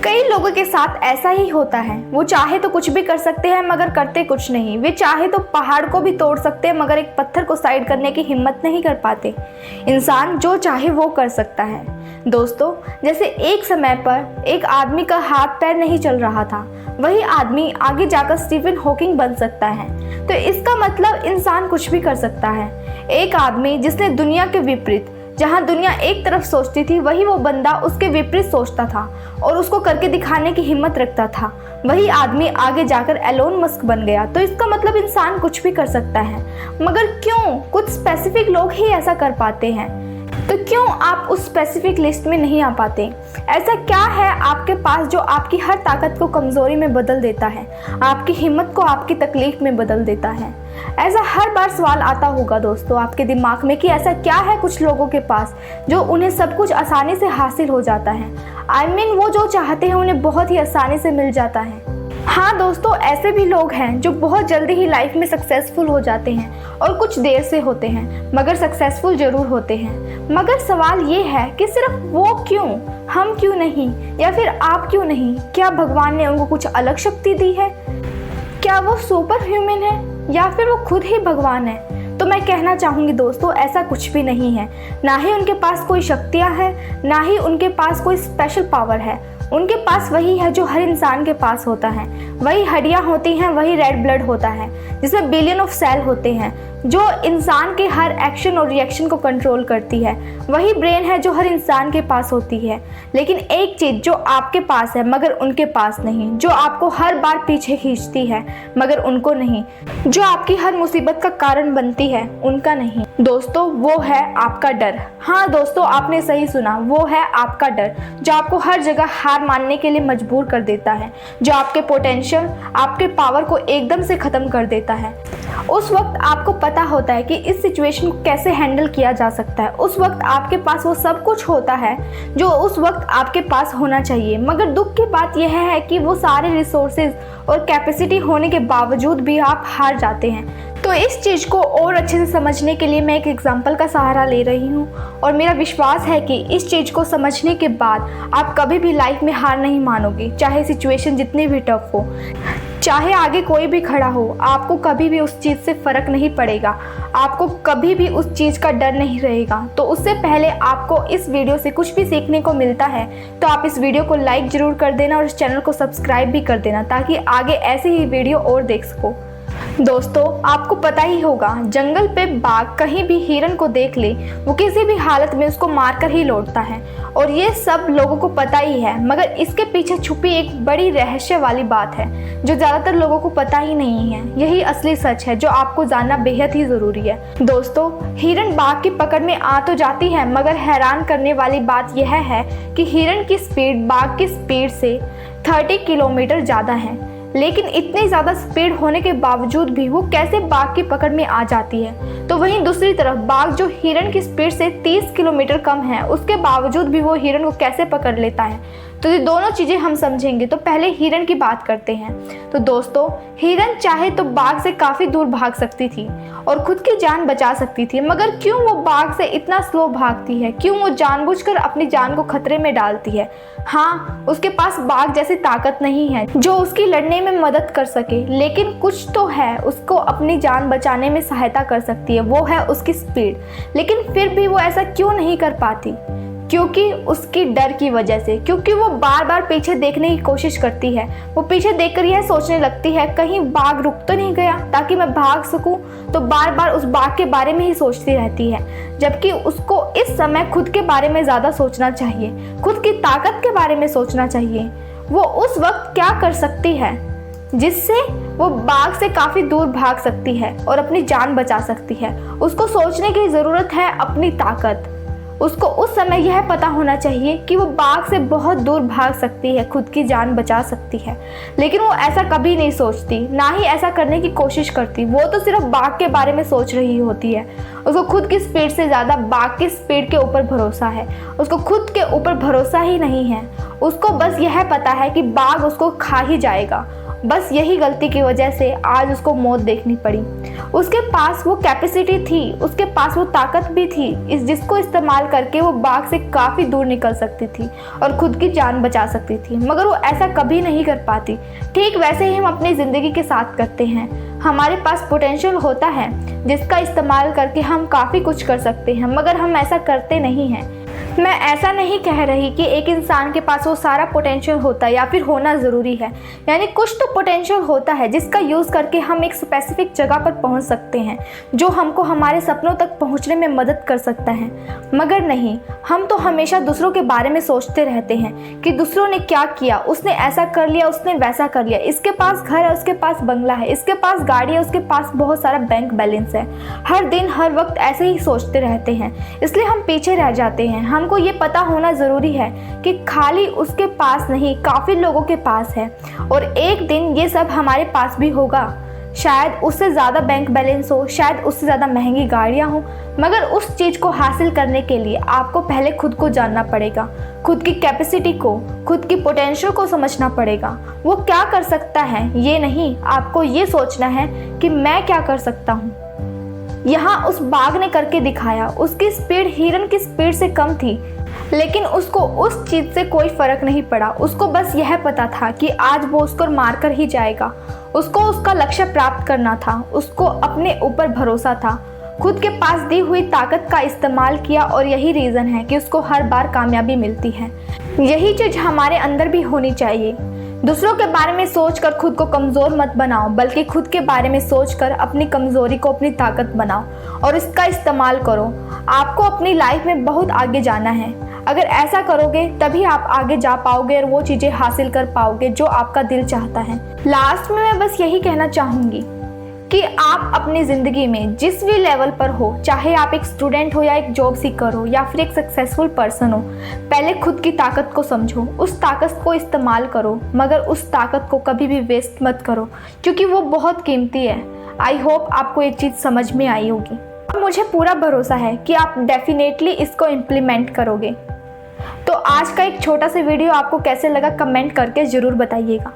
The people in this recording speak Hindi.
कई लोगों के साथ ऐसा ही होता है। वो चाहे तो कुछ भी कर सकते हैं मगर करते कुछ नहीं। वे चाहे तो पहाड़ को भी तोड़ सकते हैं मगर एक पत्थर को साइड करने की हिम्मत नहीं कर पाते। इंसान जो चाहे वो कर सकता है। दोस्तों, जैसे एक समय पर एक आदमी का हाथ पैर नहीं चल रहा था, वही आदमी आगे जाकर स्टीफन हॉकिंग बन सकता है। तो इसका मतलब इंसान कुछ भी कर सकता है। एक आदमी जिसने दुनिया के विपरीत, जहां दुनिया एक तरफ सोचती थी वही वो बंदा उसके विपरीत सोचता था और उसको करके दिखाने की हिम्मत रखता था, वही आदमी आगे जाकर एलोन मस्क बन गया। तो इसका मतलब इंसान कुछ भी कर सकता है। मगर क्यों कुछ स्पेसिफिक लोग ही ऐसा कर पाते हैं? तो क्यों आप उस स्पेसिफिक लिस्ट में नहीं आ पाते? ऐसा क्या है आपके पास जो आपकी हर ताकत को कमजोरी में बदल देता है, आपकी हिम्मत को आपकी तकलीफ में बदल देता है? ऐसा हर बार सवाल आता होगा दोस्तों आपके दिमाग में कि ऐसा क्या है कुछ लोगों के पास जो उन्हें सब कुछ आसानी से हासिल हो जाता है। वो जो चाहते हैं उन्हें बहुत ही आसानी से मिल जाता है। हाँ दोस्तों, ऐसे भी लोग हैं जो बहुत जल्दी ही लाइफ में सक्सेसफुल हो जाते हैं और कुछ देर से होते हैं मगर सक्सेसफुल जरूर होते हैं। मगर सवाल ये है कि सिर्फ वो क्यों, हम क्यों नहीं, या फिर आप क्यों नहीं? क्या भगवान ने उनको कुछ अलग शक्ति दी है? क्या वो सुपर ह्यूमन है या फिर वो खुद ही भगवान है? तो मैं कहना चाहूँगी दोस्तों, ऐसा कुछ भी नहीं है। ना ही उनके पास कोई शक्तियाँ हैं, ना ही उनके पास कोई स्पेशल पावर है। उनके पास वही है जो हर इंसान के पास होता है। वही हड्डियाँ होती हैं, वही रेड ब्लड होता है जिसमें बिलियन ऑफ सेल होते हैं जो इंसान के हर एक्शन और रिएक्शन को कंट्रोल करती है। वही ब्रेन है जो हर इंसान के पास होती है। लेकिन एक चीज़ जो आपके पास है मगर उनके पास नहीं, जो आपको हर बार पीछे खींचती है मगर उनको नहीं, जो आपकी हर मुसीबत का कारण बनती है उनका नहीं दोस्तों, वो है आपका डर। हाँ दोस्तों, आपने सही सुना, वो है आपका डर जो आपको हर जगह हार मानने के लिए मजबूर कर देता है, जो आपके पोटेंशियल, आपके पावर को एकदम से ख़त्म कर देता है। उस वक्त आपको पता होता है कि इस सिचुएशन को कैसे हैंडल किया जा सकता है। उस वक्त आपके पास वो सब कुछ होता है जो उस वक्त आपके पास होना चाहिए। मगर दुख की बात यह है कि वो सारे रिसोर्सेज और कैपेसिटी होने के बावजूद भी आप हार जाते हैं। तो इस चीज़ को और अच्छे से समझने के लिए मैं एक एग्जाम्पल का सहारा ले रही हूँ और मेरा विश्वास है कि इस चीज़ को समझने के बाद आप कभी भी लाइफ में हार नहीं मानोगे। चाहे सिचुएशन जितनी भी टफ हो, चाहे आगे कोई भी खड़ा हो, आपको कभी भी उस चीज़ से फ़र्क नहीं पड़ेगा। आपको कभी भी उस चीज़ का डर नहीं रहेगा। तो उससे पहले आपको इस वीडियो से कुछ भी सीखने को मिलता है तो आप इस वीडियो को लाइक ज़रूर कर देना और इस चैनल को सब्सक्राइब भी कर देना ताकि आगे ऐसे ही वीडियो और देख सको। दोस्तों, आपको पता ही होगा, जंगल पे बाघ कहीं भी हिरन को देख ले वो किसी भी हालत में उसको मारकर ही लौटता है और ये सब लोगों को पता ही है। मगर इसके पीछे छुपी एक बड़ी रहस्य वाली बात है जो ज़्यादातर लोगों को पता ही नहीं है। यही असली सच है जो आपको जानना बेहद ही ज़रूरी है। दोस्तों, हिरन बाघ की पकड़ में आ तो जाती है मगर हैरान करने वाली बात यह है कि हिरन की स्पीड बाघ की स्पीड से 30 किलोमीटर ज़्यादा है। लेकिन इतनी ज़्यादा स्पीड होने के बावजूद भी वो कैसे बाघ की पकड़ में आ जाती है? तो वहीं दूसरी तरफ बाघ जो हिरन की स्पीड से 30 किलोमीटर कम है, उसके बावजूद भी वो हिरन को कैसे पकड़ लेता है? तो ये दोनों चीज़ें हम समझेंगे। तो पहले हिरन की बात करते हैं। तो दोस्तों, हिरन चाहे तो बाघ से काफ़ी दूर भाग सकती थी और खुद की जान बचा सकती थी, मगर क्यों वो बाघ से इतना स्लो भागती है? क्यों वो जानबूझकर अपनी जान को खतरे में डालती है? हाँ, उसके पास बाघ जैसी ताकत नहीं है जो उसकी लड़ने में मदद कर सके, लेकिन कुछ तो है उसको अपनी जान बचाने में सहायता कर सकती है, वो है उसकी स्पीड। लेकिन फिर भी वो ऐसा क्यों नहीं कर पाती? क्योंकि उसकी डर की वजह से, क्योंकि वो बार बार पीछे देखने की कोशिश करती है। वो पीछे देखकर यह सोचने लगती है कहीं बाघ रुक तो नहीं गया ताकि मैं भाग सकूं। तो बार बार उस बाघ के बारे में ही सोचती रहती है, जबकि उसको इस समय खुद के बारे में ज़्यादा सोचना चाहिए, खुद की ताकत के बारे में सोचना चाहिए। वो उस वक्त क्या कर सकती है जिससे वो बाघ से काफ़ी दूर भाग सकती है और अपनी जान बचा सकती है? उसको सोचने की ज़रूरत है अपनी ताकत। उसको उस समय यह पता होना चाहिए कि वो बाघ से बहुत दूर भाग सकती है, खुद की जान बचा सकती है। लेकिन वो ऐसा कभी नहीं सोचती, ना ही ऐसा करने की कोशिश करती। वो तो सिर्फ बाघ के बारे में सोच रही होती है। उसको खुद की स्पीड से ज़्यादा बाघ की स्पीड के ऊपर भरोसा है। उसको खुद के ऊपर भरोसा ही नहीं है। उसको बस यह पता है कि बाघ उसको खा ही जाएगा। बस यही गलती की वजह से आज उसको मौत देखनी पड़ी। उसके पास वो कैपेसिटी थी, उसके पास वो ताकत भी थी जिसको इस्तेमाल करके वो बाघ से काफ़ी दूर निकल सकती थी और खुद की जान बचा सकती थी, मगर वो ऐसा कभी नहीं कर पाती। ठीक वैसे ही हम अपनी ज़िंदगी के साथ करते हैं। हमारे पास पोटेंशियल होता है जिसका इस्तेमाल करके हम काफ़ी कुछ कर सकते हैं, मगर हम ऐसा करते नहीं हैं। मैं ऐसा नहीं कह रही कि एक इंसान के पास वो सारा पोटेंशियल होता है या फिर होना ज़रूरी है, यानी कुछ तो पोटेंशियल होता है जिसका यूज़ करके हम एक स्पेसिफिक जगह पर पहुंच सकते हैं जो हमको हमारे सपनों तक पहुंचने में मदद कर सकता है। मगर नहीं, हम तो हमेशा दूसरों के बारे में सोचते रहते हैं कि दूसरों ने क्या किया, उसने ऐसा कर लिया, उसने वैसा कर लिया, इसके पास घर है, उसके पास बंगला है, इसके पास गाड़ी है, उसके पास बहुत सारा बैंक बैलेंस है। हर दिन हर वक्त ऐसे ही सोचते रहते हैं, इसलिए हम पीछे रह जाते हैं। हमको ये पता होना ज़रूरी है कि खाली उसके पास नहीं, काफ़ी लोगों के पास है और एक दिन ये सब हमारे पास भी होगा। शायद उससे ज़्यादा बैंक बैलेंस हो, शायद उससे ज़्यादा महंगी गाड़ियाँ हों, मगर उस चीज़ को हासिल करने के लिए आपको पहले खुद को जानना पड़ेगा, खुद की कैपेसिटी को, खुद की पोटेंशियल को समझना पड़ेगा। वो क्या कर सकता है ये नहीं, आपको ये सोचना है कि मैं क्या कर सकता हूँ। यहाँ उस बाघ ने करके दिखाया। उसकी स्पीड हिरन की स्पीड से कम थी, लेकिन उसको उस चीज़ से कोई फ़र्क नहीं पड़ा। उसको बस यह पता था कि आज वो उसको मार कर ही जाएगा। उसको उसका लक्ष्य प्राप्त करना था, उसको अपने ऊपर भरोसा था, खुद के पास दी हुई ताकत का इस्तेमाल किया और यही रीज़न है कि उसको हर बार कामयाबी मिलती है। यही चीज़ हमारे अंदर भी होनी चाहिए। दूसरों के बारे में सोचकर खुद को कमज़ोर मत बनाओ, बल्कि खुद के बारे में सोचकर अपनी कमज़ोरी को अपनी ताकत बनाओ और इसका इस्तेमाल करो। आपको अपनी लाइफ में बहुत आगे जाना है। अगर ऐसा करोगे तभी आप आगे जा पाओगे और वो चीज़ें हासिल कर पाओगे जो आपका दिल चाहता है। लास्ट में मैं बस यही कहना चाहूँगी कि आप अपनी ज़िंदगी में जिस भी लेवल पर हो, चाहे आप एक स्टूडेंट हो या एक जॉब सीकर हो या फिर एक सक्सेसफुल पर्सन हो, पहले खुद की ताकत को समझो, उस ताकत को इस्तेमाल करो, मगर उस ताकत को कभी भी वेस्ट मत करो, क्योंकि वो बहुत कीमती है। आई होप आपको एक चीज़ समझ में आई होगी। मुझे पूरा भरोसा है कि आप डेफिनेटली इसको इम्प्लीमेंट करोगे। तो आज का एक छोटा सा वीडियो आपको कैसे लगा कमेंट करके ज़रूर बताइएगा।